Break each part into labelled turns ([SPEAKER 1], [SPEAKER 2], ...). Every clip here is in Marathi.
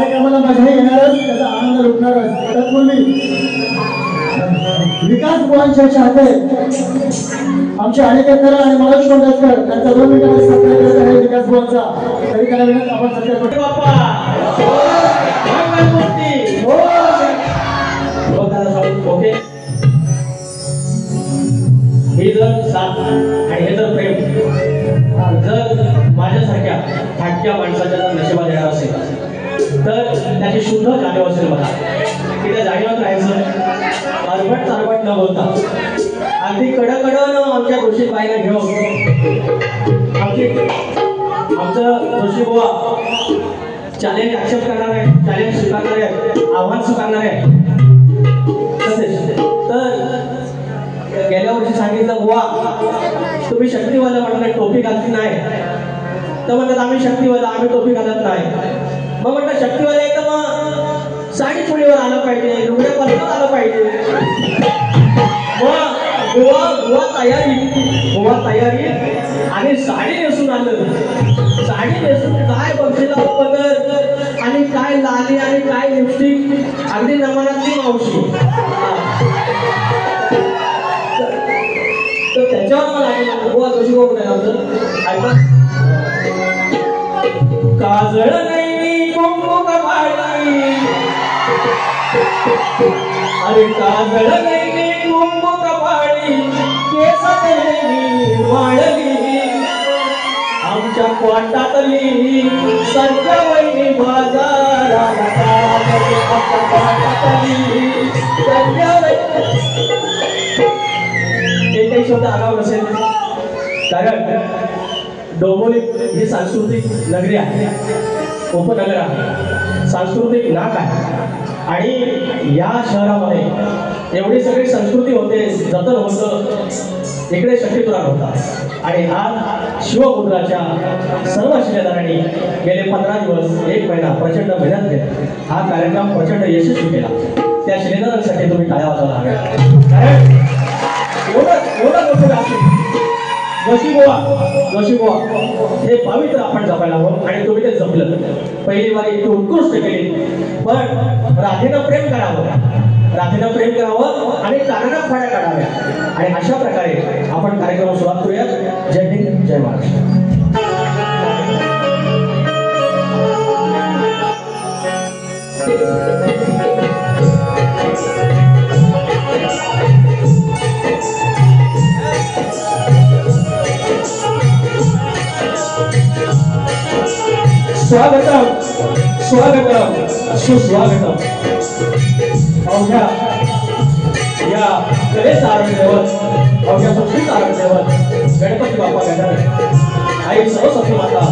[SPEAKER 1] कार्यक्रमाला मजाही येणारच, त्याचा आनंद लुटणारच. तत्पूर्वी विकास बुवांच्या चाहते आमचे अनिकेतर आणि मनोज कोंडसकर यांचा 2 मिनिटांमध्ये सत्कार करत आहे विकास बुवांचा. तरी त्याला विनंती आपण सत्कार करतो. बाप्पा मंगलमूर्ती हो बघायला सांगू. ओके, हे जर साथ आणि हे जर प्रेम जर माझ्यासारख्या फाटक्या माणसाच्या नशिबात येणार असेल तर त्याची शुद्ध जाणीव असेल मला की त्या जाणीवात राहायचं, अरबट चारबट न बोलता अगदी कडकडन आमच्या दोषी बाईला घेऊन आमचं दोषी बुवा चॅलेंज ऍक्सेप्ट करणार आहे, चॅलेंज स्वीकारणार आहे, आव्हान स्वीकारणार आहे. तसेच तर गेल्या वर्षी सांगितलं बुवा तुम्ही शक्तीवाला म्हटलं टोपी घातली नाही, तर म्हणतात आम्ही शक्तीवाला, आम्ही टोपी घालत नाही. मग म्हटलं शक्तीवाला आहे तर मग साडी चोळीवर आलं पाहिजे, लुगड्या पालवर आलं पाहिजे. बुवा तयारी आणि साडी नेसून आलं. साडी नेसून काय बघशील पदर आणि काय लाली आणि काय लिपस्टिक, अगदी नमनातली मावशी. तर त्याच्यावर मला बुवा कशी बघून ऐका. काजळ नाही कुंकू कपाळी, अरे काजळ नाही कुंकू कपाळी, केस नाही माळली, आमच्या पोटातली संख्या वहिनी बाजाराला एकही शब्द आगाव नसेल, कारण डोंबिवली ही सांस्कृतिक नगरी आहे, उपनगर आहे, सांस्कृतिक नाक आहे. आणि या शहरामध्ये एवढी सगळी संस्कृती होते, जतन होतं, इकडे शक्तीपुराण होता. आणि आज शिवपुत्राच्या सर्व शिलेदारांनी गेले 15 दिवस 1 महिना प्रचंड मेहनत घेत हा कार्यक्रम प्रचंड यशस्वी केला. त्या शिलेदारांसाठी तुम्ही टाळ्या वाजवायला हव्या, कारण एवढं मोठं व्यासपीठ जोशी बुवा हे पवित्र आपण जपायला हवं. आणि तुम्ही ते जपलं. पहिली वारी इतकी उत्कृष्ट केली, पण राधेनं प्रेम करावं, राधेनं प्रेम करावं आणि कानानं फळ्या काढाव्या. आणि अशा प्रकारे आपण कार्यक्रम सुरुवात करूया. जय हिंद, जय महाराष्ट्र. स्वागतम स्वागतम सुस्वागतम. अवघ्या या कलेचा आरोग्य देवत, अवघ्या संस्कृतीचा आरोग्य देवत गणपती बाप्पा गजानन, आई सरस्वती माता,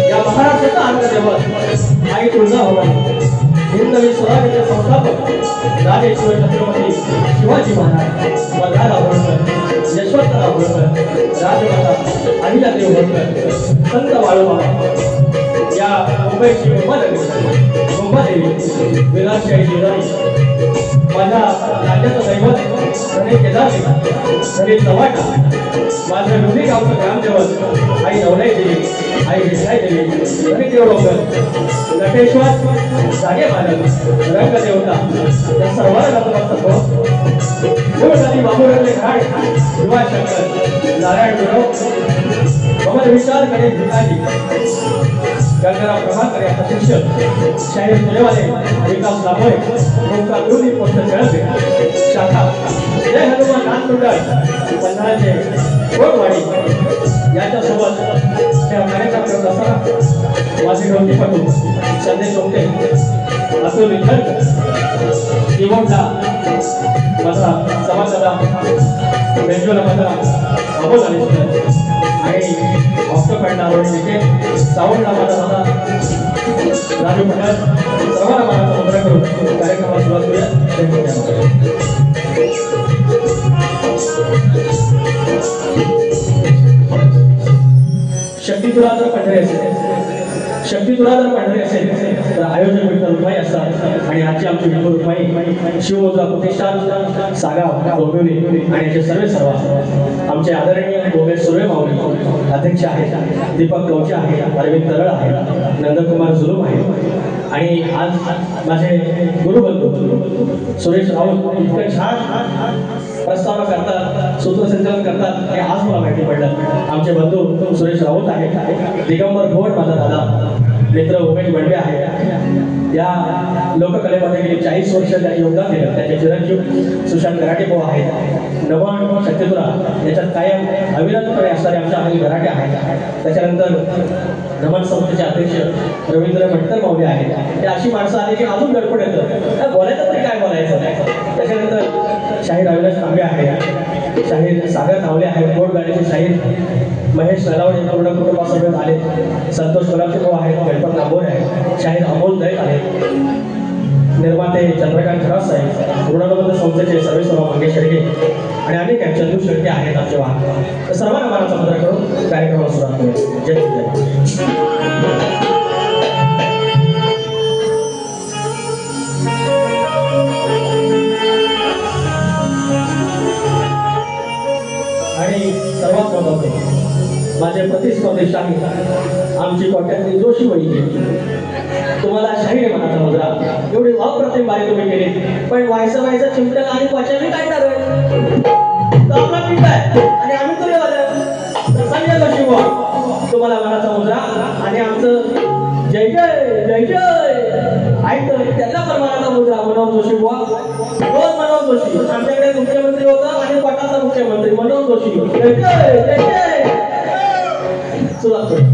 [SPEAKER 1] या महाराष्ट्राचा आरोग्य देवत आई तुळजाभवानी, हिंदवी स्वराज्याचे संस्थापक राजेश्वर छत्रपती शिवाजी महाराज, मल्हारराव होळकर, यशवंतराव होळकर, राजमाता अहिल्यादेवी होळकर, संत बाळूमामा, या मुंबईची मुंबादेवी, विलासशाही जिजाई, माझ्या राज्याचं दैवत धनी केदारजी, धनी चव्हाटा, माझ्या डोंगरी गावचं ग्रामदेवत आई नवलाई देवी, आई देसाई देवी, धनी देवडोंगर, नटेश्वर, जागे बालक, रंगदेवता, या सर्वांना नतमस्तक हो. शिवशाही बाबूरावले घाट, शिवाशंकर, नारायण गुरव, भगवत विचार गणेश भिकाजी, गंगाराम प्रभाकर यांचा शिष्य शाहीर फुलेवाले, विकास लाभोळे, ओंकार गुरुजी पोस्ट जळपे, शाखा जय हनुमान नाथ मंडळ पंधराचे कोटवाडी यांच्यासोबत त्या कार्यक्रम करत असताना माझे ढोलकीपटू संदेश ओके, अतुल विठ्ठलकर, कीबोर्डला माझा समाजदादा बेंजोला माझा अमोल अनिशकर आणि ऑक्टोपॅडला रोडी तिथे सावंतला माझा दादा राजू पटेल, सर्वांना माझा वंदन करून कार्यक्रमाला सुरुवात करूया. शक्ती तुला जर पांढरी असेल, शक्ती तुला जर पांढरी असेल तर आयोजक विठ्ठल रुक्माई असतात आणि आजची आमची विठ्ठल रुक्माई शिवमुद्रा प्रतिष्ठान सागाव डोंबिवली आणि याचे सर्व आमचे आदरणीय गोविंद सुर्वे माऊली अध्यक्ष आहेत, दीपक कवचे आहे, अरविंद तरळ आहे, नंदकुमार जुलूम आहे आणि आज माझे गुरुबंधू सुरेश राऊत इतकं छान प्रस्तावना करतात, सूत्रसंचालन करतात हे आज मला माहिती पडलं. आमचे बंधू सुरेश राऊत आहेत, दिगंबर घोड माझा दादा, मित्र उमेश बंडे आहे. या लोककलेमध्ये गेली 40 वर्ष त्यांनी योगदान दिलं. त्याचे चिरंजीव सुशांत गराटे भाऊ आहेत. नमन शक्तितुरा याच्यात कायम अविरतपणे असणारे आमच्या काही गराटे आहेत. त्याच्यानंतर नमन संस्थेचे अध्यक्ष रवींद्र भटकर माऊली आहेत. हे अशी माणसं आली की अजून गडबड येतं, बोलायचं तरी काय बोलायचं. त्याच्यानंतर शाहीर अविनाश तांबे आहे, शाहीर सागर तावले आहेत, गोड गाडीचे शाहीर महेश नलावडे पूर्ण कुटुंबासमवेत आले, संतोष कोल्हापूर भाऊ आहेत, गणपत नांबोरे आहेत, शाहीर अमोल दैत आहेत, निर्माते चंद्रकांत खरास साहेब, ऋणानुबंध संस्थेचे सर्वेश्वर मंगेश शेळके आणि अनेक चंदू शेळके आहेत आमचे वाहन. सर्वांना मानाचा मुद्रा करून कार्यक्रमाला सुरुवात करू. जय जय. आणि सर्वात महत्त्वाचं माझे प्रतिस्पर्धी शाहीर आमची कोट्यातली जोशी वहिनी, तुम्हाला शाहीर मनाचा मुद्रा एवढी अप्रतिम बारी तुम्ही केली, पण व्हायचं चिमटल आणि पचावी काय आपला पीठ आहे आणि आम्ही तुले संजय जोशी तुम्हाला मनाचा मुद्रा आणि आमचं जय जय जय जय ऐकतं त्याला पण मनाचा मुद्रा मनोहर जोशी बुवा, रोज मनोहर जोशी आमच्याकडे मुख्यमंत्री होता आणि पटाचा मुख्यमंत्री मनोहर जोशी. जय जय जय जय. सुरुवात करू.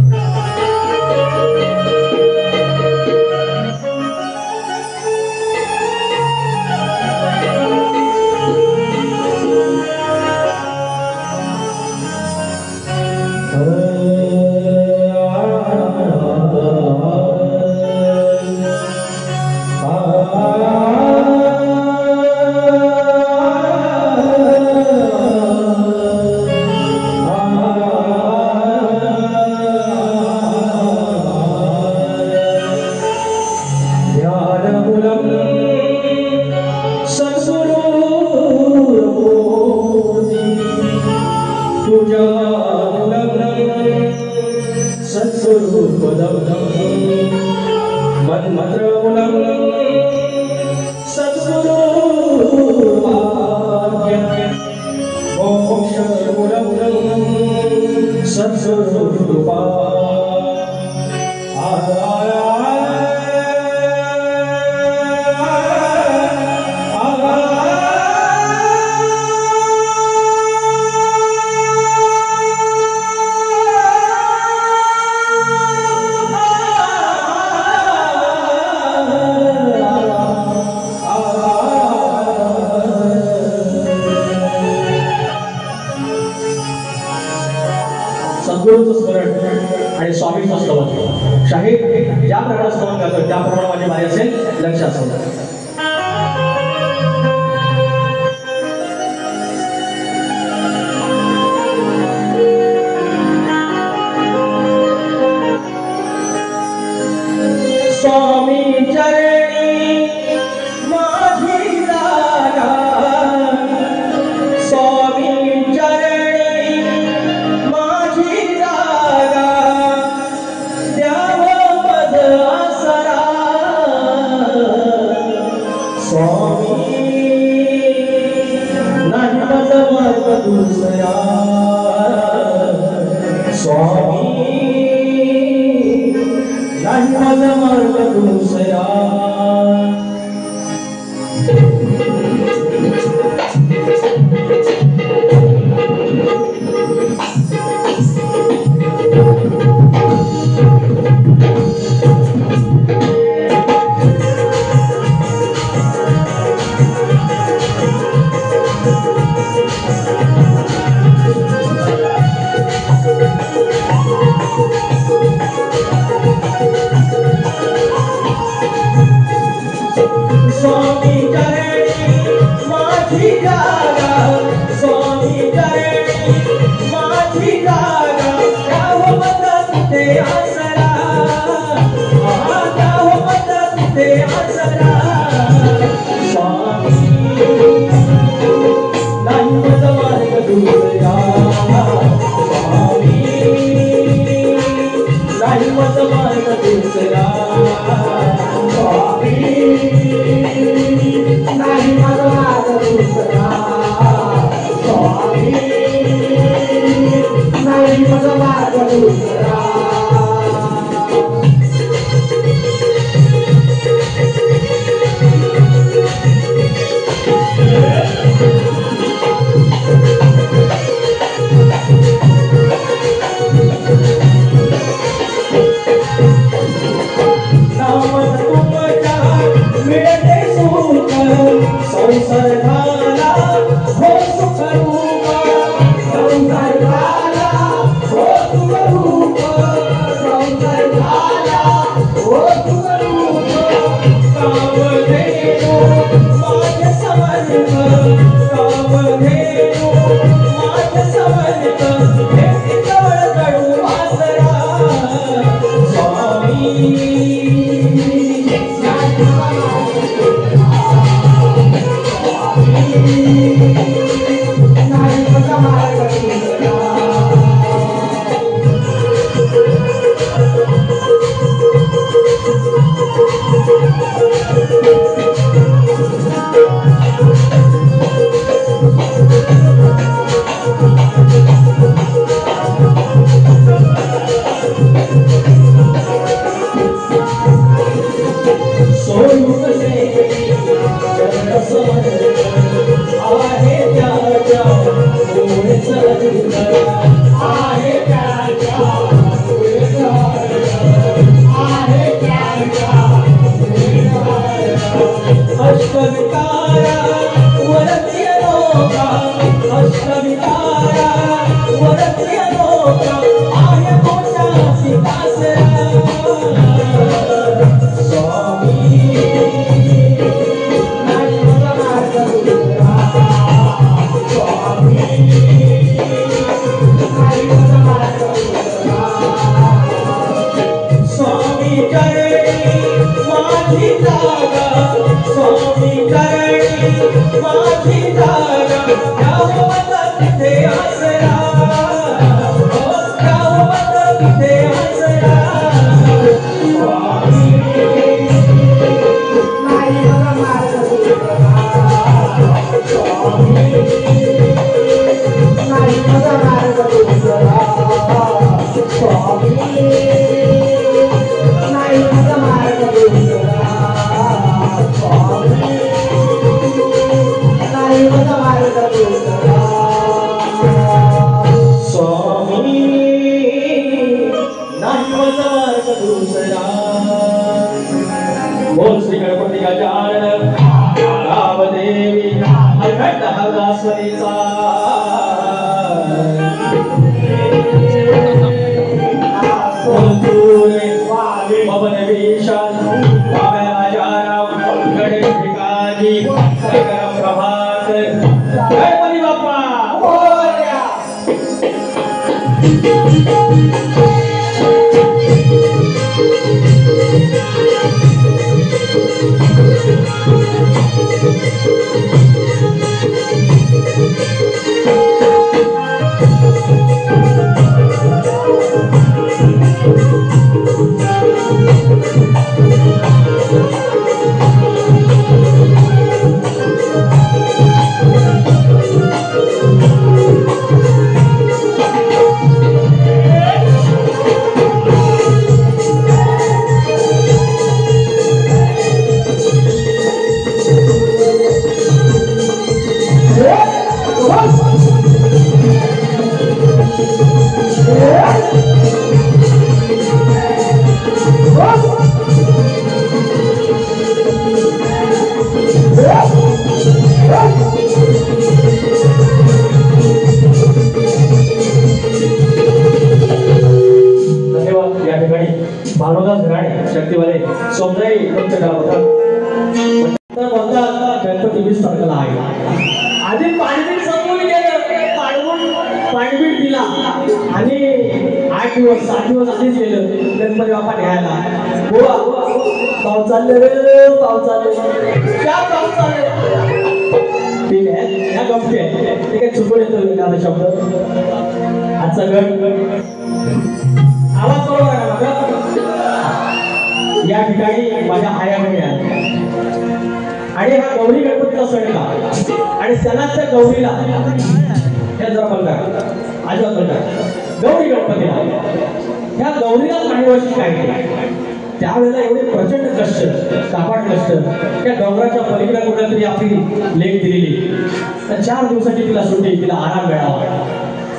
[SPEAKER 1] सद्गुरूंचं स्मरण आणि स्वामींचं स्तवन. शाहीर ज्या प्रकारे स्तवन करतो त्याप्रमाणे माझी बारी असेल, लक्ष असेल. स्वामी चरणी माझी जागा, स्वामी चरणी माझी जागा, द्यावं पद आसरा स्वामी, नाही माझा मार्ग दुसरा स्वामी, नाही माझा मार्ग दुसरा.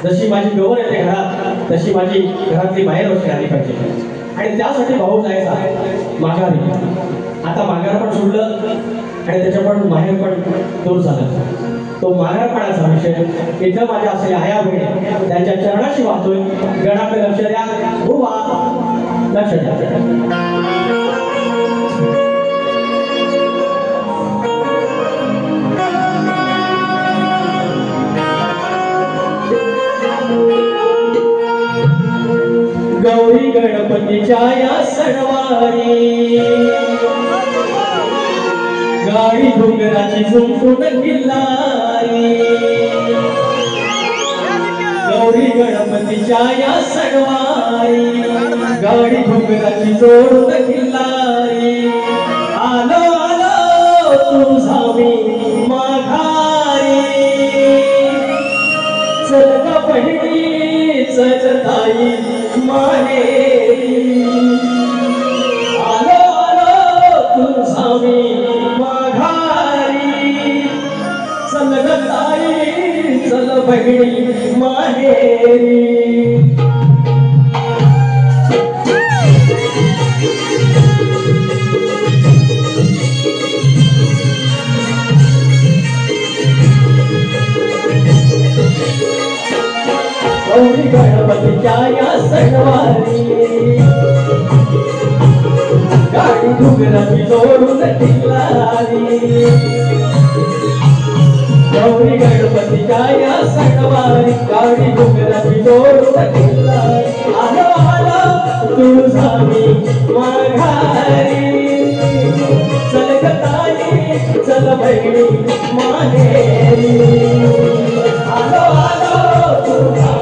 [SPEAKER 1] जशी माझी गवर येते घरात तशी माझी घरातली बाहेर वर्षी आली पाहिजे आणि त्यासाठी भाऊ जायचा माघारी. आता माघार पण सोडलं आणि त्याच्या पण माहेर पण दूर झालं. तो माघारपणाचा विषय इथं माझ्या असलेल्या आया बहिणी त्यांच्या चरणाशी वाहतोय. गणाकडे लक्ष द्या, लक्ष द्या. गौरी गणपतीच्या या सणवारी गाडी डोंगराची झुंकून किल्ला या सणवारी गाडी घुंगराची जोड किल्लारी आलो आलो तुझा मी माघारी चल ग बहिणी चल ताई माहेरी आलो आलो तुझा मी माघारी चल ग ताई चल बहिणी माहेरी गौरी गणपतीच्या या सणवारी गाडी घुंगराची जोडून किल्लारी गौरी गणपतीच्या या सणवारी गाडी घुंगराची जोडून किल्लारी आलो आलो तुझा मी माघारी चल ग ताई चल बहिणी माहेरी आलो आलो तुझा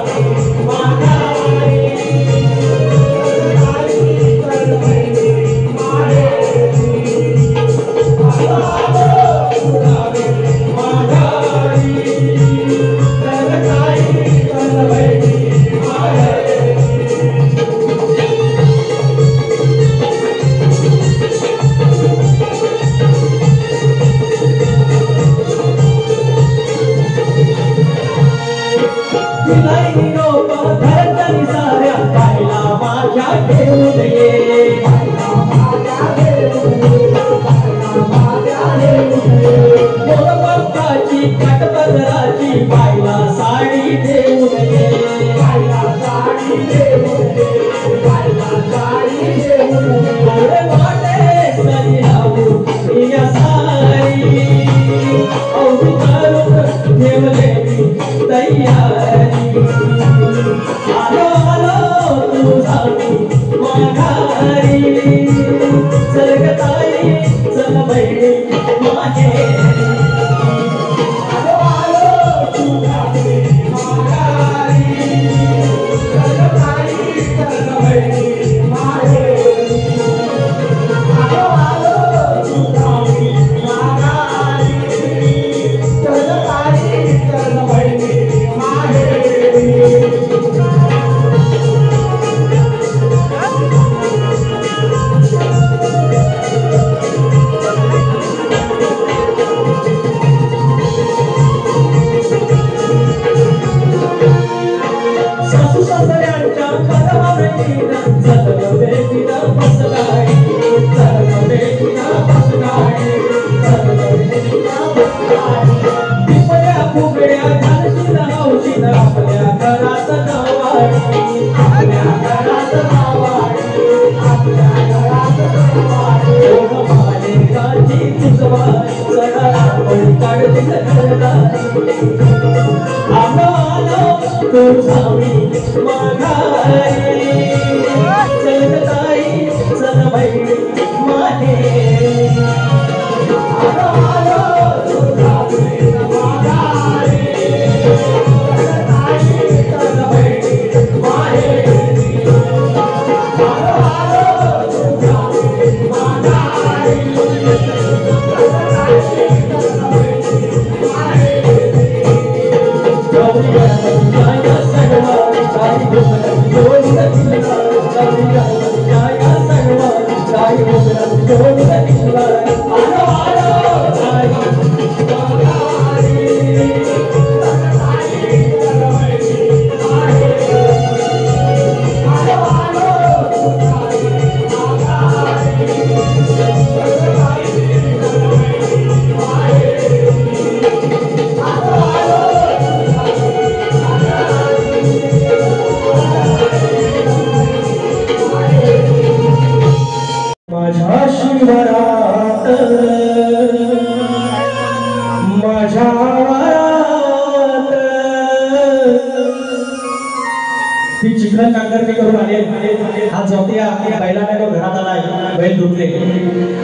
[SPEAKER 1] बैल धुतले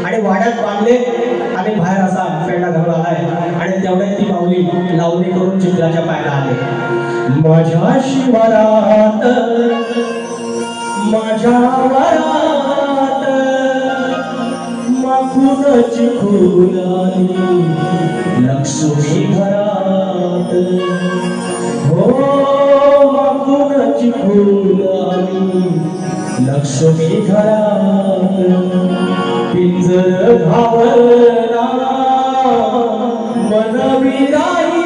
[SPEAKER 1] आणि वाड्यात बांधले आणि बाहेर असा पेंडा घालून आलाय आणि तेवढ्यात ती माऊली लावणी करून चिखलाच्या पायाला आले. माझ्या शिवारात माझ्या वरात माखूनची फुलाली लक्ष्मी घरात हो माखूनची फुलाली लक्ष्मी घरात पिंजर घावरला मनविराईना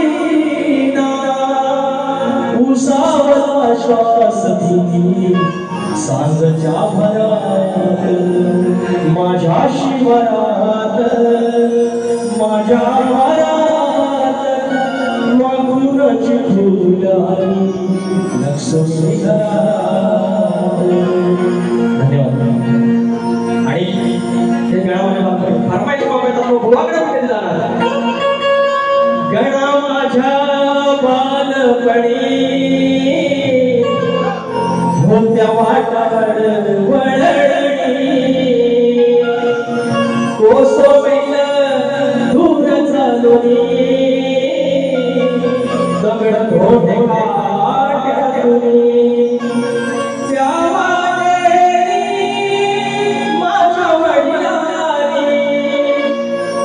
[SPEAKER 1] उसावला श्वास तिनी सांजच्या भरात माझ्या शिवारात माझ्या वरात मागूनची फुलाली लक्ष्मी घरात. धन्यवाद. आणि हे गणामध्ये फरमाईश मागायचा तो गोवाकडे कुठे जाणार गणा माझ्या बालपणी होत्या वाटावर वळणी कोसोबैल दूर चालूनी दगड धोटे काटूनी त्या वाटेनी माझ्या वडिलांनी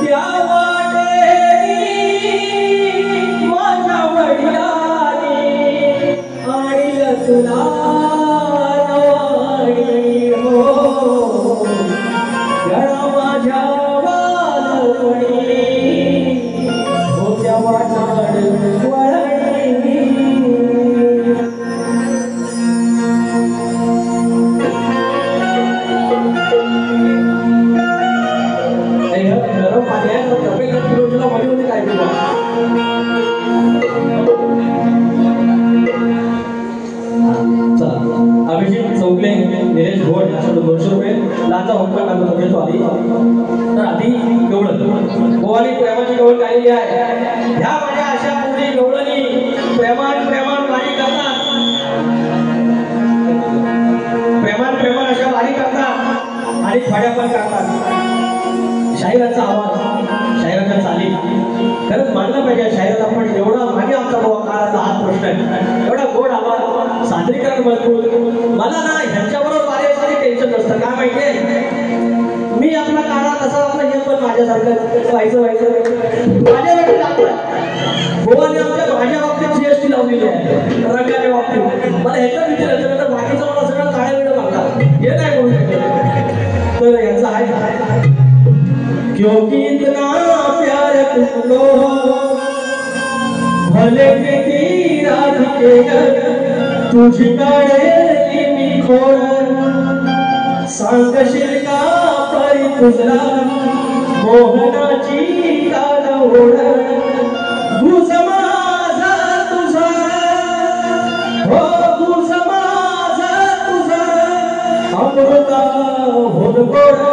[SPEAKER 1] त्या वाटेनी माझ्या वडिलांनी आणि तुला गोवाली प्रेमाची गवळ गायली आहे. ह्या माझ्या अशा मुली गवळणी प्रेमान प्रेमान वारी करतात प्रेमान प्रेमान अशा वारी करतात आणि फड्या पण करतात. शाहिराचा आवाज शाहिराच्या चाली खरंच मानलं पाहिजे. शाहिरात आपण एवढा मागे आमचा काळाचा हात प्रश्न आहे एवढा गोड आवाज सादरीकरण मजबूत. मला ना ह्यांच्याबरोबर वाऱ्यासाठी टेन्शन नसतं काय माहितीये मी आपला काळा तसा आपला हे पण माझ्यासारखं व्हायचं माझ्या बाबतीत आपलं गोवाने आमच्या माझ्या बाबतीत जीएसटी लावलेली आहे रंगाच्या बाबतीत. मला ह्याचं विचारायचं तर बाकीचं मला सगळं काळे वेळ मागतात हे नाही बोलू शकत. तर यांचं आहे क्योंकि इतना प्यार तुमको भले किती राधिके तुझी काढेली मी खोड सांगशील का परी तुझला मोहनाची कान ओढ गुज माझा तुझा हो गुज माझा तुझा अमृता होन गोड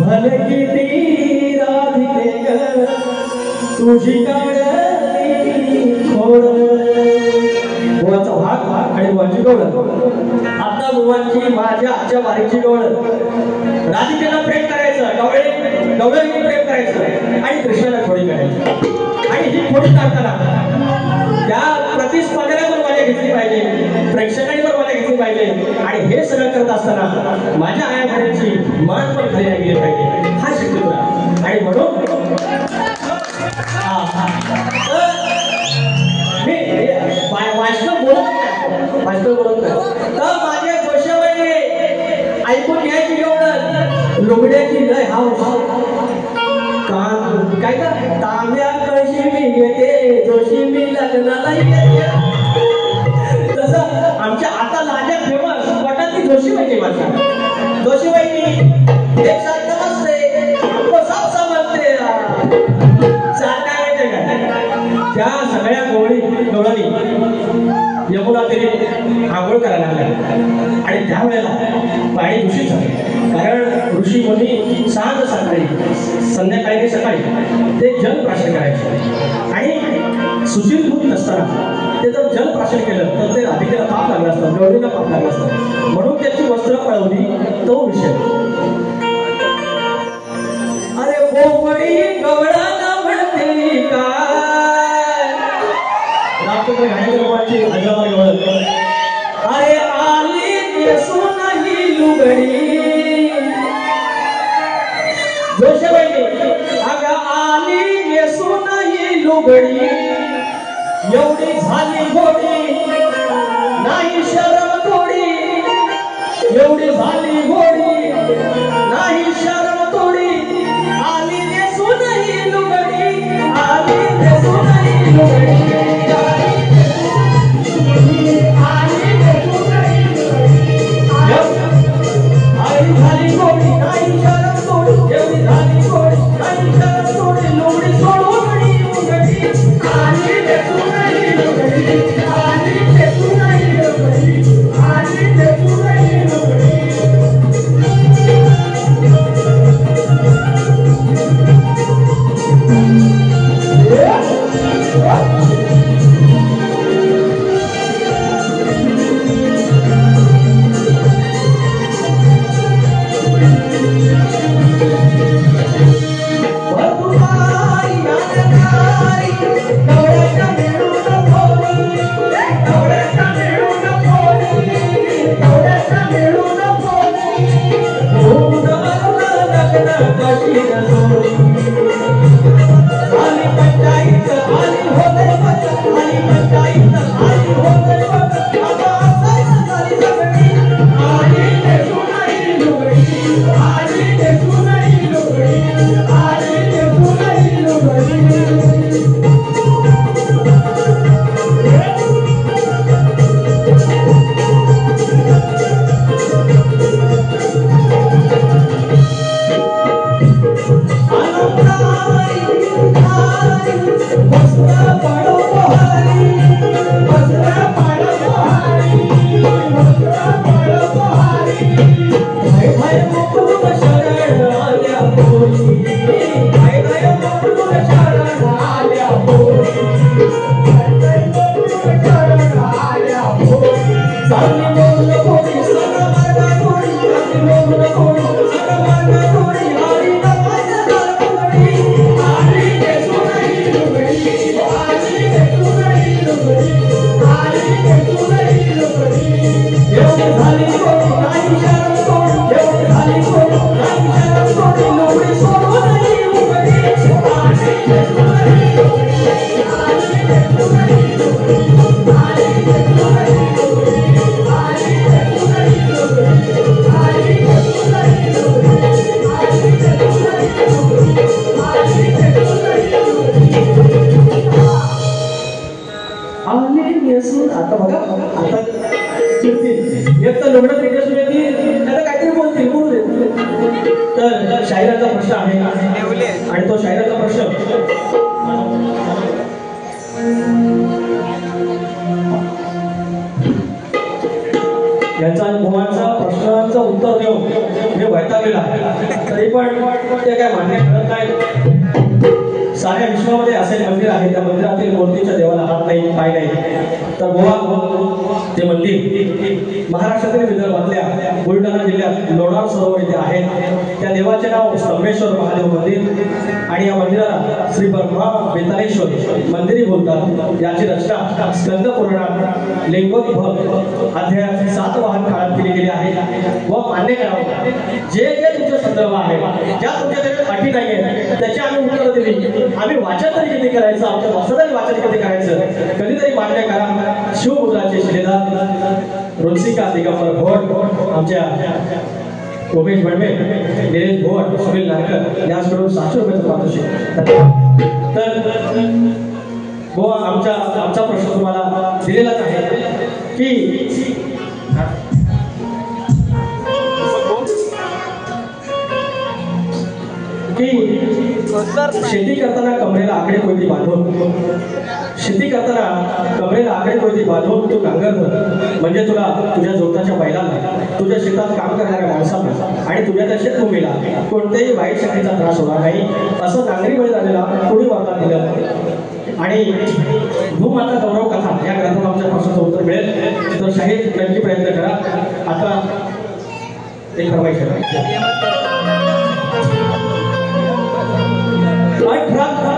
[SPEAKER 1] भले किती राधिके तुझी काढली खोड. गोवाचा भाग आणि गोवाची गवळ आता गोवांची माझ्या आजच्या वारीची गवळ राधिकेला प्रेम करायचं गवळीने प्रेम करायचं आणि कृष्णाला खोडी काढायची आणि ही खोडी काढताना त्या प्रतिस्पर्ध्यावर माझ्या घेतली पाहिजे प्रेक्षकांनी पण माझ्या घेतली पाहिजे आणि हे सगळं करत असताना माझ्या आयाबाईंची मान पण खाली गेली पाहिजे हा शक्य तुला आणि म्हणून वास्तव बोलत नाही तर माझ्या गोष्टीने ऐकून घ्यायची एवढं लुगड्याची लय हाव काय का तांब्या कशी मी घेते जोशी मी लग्नाला येते तसं आमच्या आता लाजा फेमस पटातली जोशीबाई माझ्या जोशीबाई एक साथ नमस्ते आपको सब समजते चालता माहिती का त्या सगळ्या गवळणी यमुना तरी आंघोळ करायला लागल्या आणि त्यावेळेला पाणी दूषित झालं कारण ऋषी मुनी सांज सकाळी संध्याकाळी सकाळी ते जलप्राशन करायचे आणि सुशीलभूत नसताना ते जर जलप्राशन केलं तर ते राधिकेला पाप लागलं असतं गौरीला पाप लागलं असतं म्हणून त्याची वस्त्र पळवली तो विषय. अरे पोपडी गवळाला म्हणते काय महाराष्ट्राच्या गायकवाडची हैदराबाद ओळख. अरे आली नेसून ही लुगडी जोशबाई अगं आली नेसून ही लुगडी एवढी झाली घोडी नाही शरम थोडी एवढी झाली घोडी नाही शरम थोडी आली नेसून ही लुगडी आली नेसून ही लुगडी झाली घोडी नाही शरम थोडी एवढी झाली घोडी नाही शरम थोडी लुगडी सोडून उघडी आली नेसून ही लुगडी आली नेसून ही लुगडी आली नेसून ही लुगडी. आता बघा आता एक तर लग्न त्रिकेसून येतील आता काहीतरी बोलतील बोलू दे. तर शायराचा प्रश्न आहे आणि तो शायराचा प्रश्न याचा अनुभवाचा प्रश्नांचं उत्तर देऊन मी वैतागलेला तरी पण ते काय मान्य करत नाही. साऱ्या विश्वामध्ये असे मंदिर आहे त्या मंदिरातील मूर्तीच्या देवाला हात नाही पाय नाही. तर गोवा ते मंदिर महाराष्ट्रातील विदर्भातल्या बुलढाणा जिल्ह्यात लोणार सरोवर येथे आहे. त्या देवाचे नाव स्तंभेश्वर महादेव मंदिर आणि या मंदिराला श्री ब्रह्मा बेताळेश्वर मंदिरी बोलतात. याची रचना स्कंद पुराणात लिंगोद्भव अध्यायात 7 वाहन काळात केली गेली आहे. व मान्य करावं जे जे तुमचे संदर्भ आहे ज्या तुमच्याकडे अटी नाही आहे त्याची आम्ही उत्तर दिली. आम्ही वाचन तरी किती करायचं आमच्या वस्तातरी वाचन किती करायचं कधीतरी मान्य करा. शिवमुद्राचे शिलेदार रुचिका दिगंबर भोट आमच्या उमेश बडवे निलेश भोट सुनील नारकर याचकडून 700 रुपयाचं पारितोषिक. तर गोवा आमचा प्रश्न तुम्हाला दिलेलाच आहे की शेती करताना कमरेला आकडे कोयती बांधून शेती करताना कमरेला आकडे कोयती बांधून तू नांगर धर म्हणजे तुला तुझ्या जोताच्या बैलांना तुझ्या शेतात काम करणाऱ्या माणसांना आणि तुझ्या त्या शेतभूमीला कोणत्याही वाईट शक्तीचा त्रास होणार नाही असं नांगरी बैल झालेला कोणी वरदान दिलं. आणि भूमाता गौरव कथा या ग्रंथाला आमच्या प्रश्नाचं उत्तर मिळेल. तर शाहीर नक्की प्रयत्न करा. आता एक फरमाईश करा.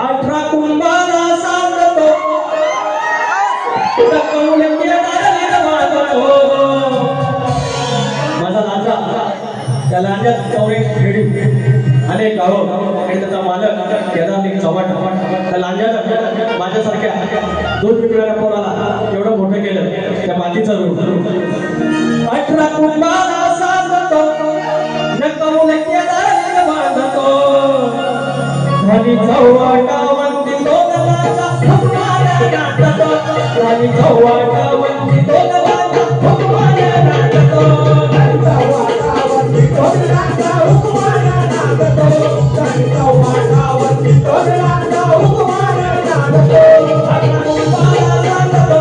[SPEAKER 1] 18 कुंभाला सांगतो त्या लांजा कवरेज खेडी अनेक गावं आणि त्याचा मालक केदारलिंग चव्हाण त्या लांजानं माझ्यासारख्या 2 पिढ्या पोराला एवढं मोठं केलं त्या मातीचं रूप 18 कुंभाला सांगतो नकवून केदारलिंग बांधतो धनी चव्हाटावंती दोघांचा हुकमाला नाटतो धनी चव्हाटावंती दोघांचा हुकमाला नाटतो धनी चव्हाटावंती दोघांचा हुकमाला नाटतो धनी चव्हाटावंती दोघांचा हुकमाला नाटतो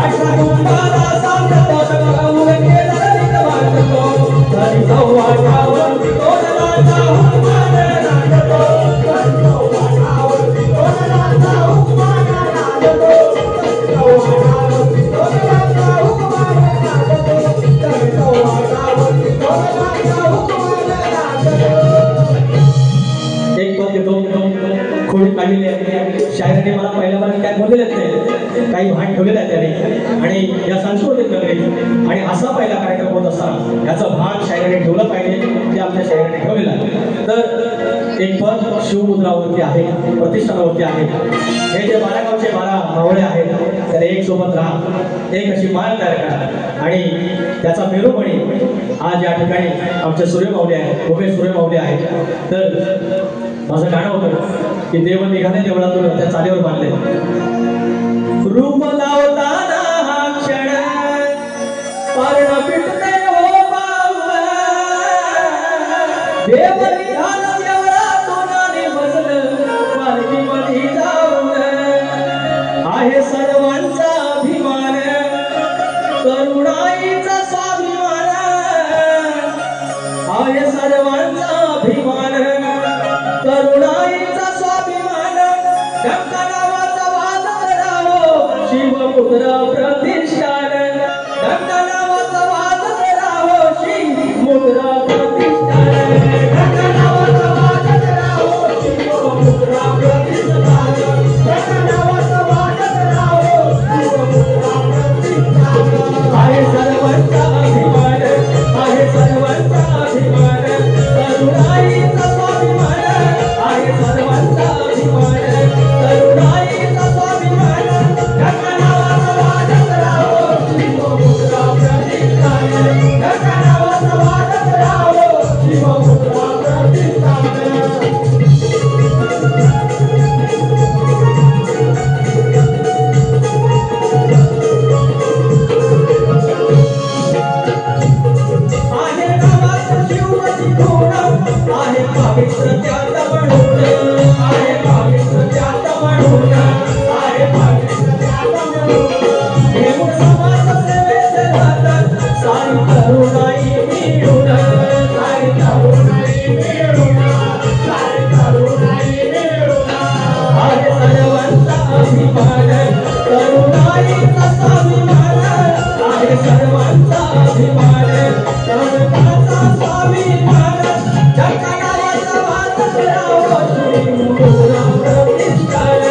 [SPEAKER 1] 18 कुंभाला सांगतो नकवून केदारलिंग बांधतो धनी चव्हाटावंती दोघांचा हुकमाला नाटतो खोडी काढलेली आहे शायराने मला पहिल्यापासून काय बोललेलेच नाही काही भाग ठेवलेला आहे त्याने आणि या सांस्कृतिक नगरी आणि असा पहिला कार्यक्रम होत असताना याचा भाग शायराने ठेवला पाहिजे ते आपल्या शायराने ठेवलेला आहे तर एक पद शिवमुद्रावरती आहे प्रतिष्ठानावरती आहे हे जे 12 गावचे 12 मावळे आहेत त्याने एक सोबत राहा एक अशी माळ तयार करा आणि त्याचा मेरुमणी आज या ठिकाणी आमचे सूर्यमावले आहेत उभे सूर्यमावले आहेत तर माझं गाणं होतं की देव निघाले देवळातून त्या चालीवर बांधले रूप लावताना हा क्षण पर्ण पिटते हो बाहुला देव निघाला देवळातून आणि बसलं पालखीमध्ये जाऊन आहे सर्वांचा अभिमान करुणाईचा स्वाभिमान आहे सर्वांचा अभिमान करुणाईचा स्वाभिमान ढक्का नावाचा वाद करावो शिवमुद्रा प्रतिष्ठान ढक्का नावाचा वाद करावो शिवमुद्रा प्रतिष्ठान ढक्का नावाचा वाद करावो शिवमुद्रा प्रतिष्ठान ढक्का नावाचा वाद करावो शिवमुद्रा प्रतिष्ठान आहे सर्वांचा अभिमान आहे सर्वांचा अभिमान करुणाईचा स्वाभिमान आहे सर्वांचा अभिमान करुणाईचा स्वाभिमान ढक्का नावाचा वाद करावो शिवमुद्रा प्रतिष्ठान ढक्का नावाचा वाद करावो शिवमुद्रा प्रतिष्ठान आहे नावात शिवची खूण आहे पवित्र त्यात म्हणून आहे पवित्र त्यात म्हणून आहे पवित्र त्यात म्हणून घेऊन समाज सेवेचे हातात सारी तरुणाई मिळून सारी तरुणाई मिळून सारी तरुणाई मिळून आहे सर्वांचा अभिमान करुणाईचा स्वाभिमान आहे सर्वांचा अभिमान करुणाचा स्वाभिमान ढक्का नावाचा वाद करावो शिवमुद्रा प्रतिष्ठान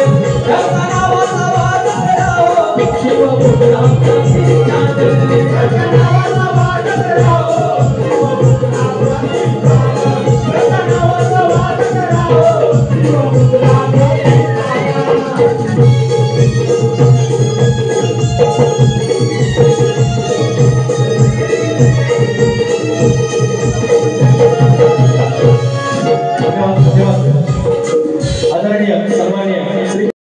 [SPEAKER 1] ढक्का नावाचा वाद करावो शिवमुद्रा प्रतिष्ठान ढक्का नावाचा वाद करावो शिवमुद्रा प्रतिष्ठान ढक्का नावाचा वाद करावो शिवमुद्रा प्रतिष्ठान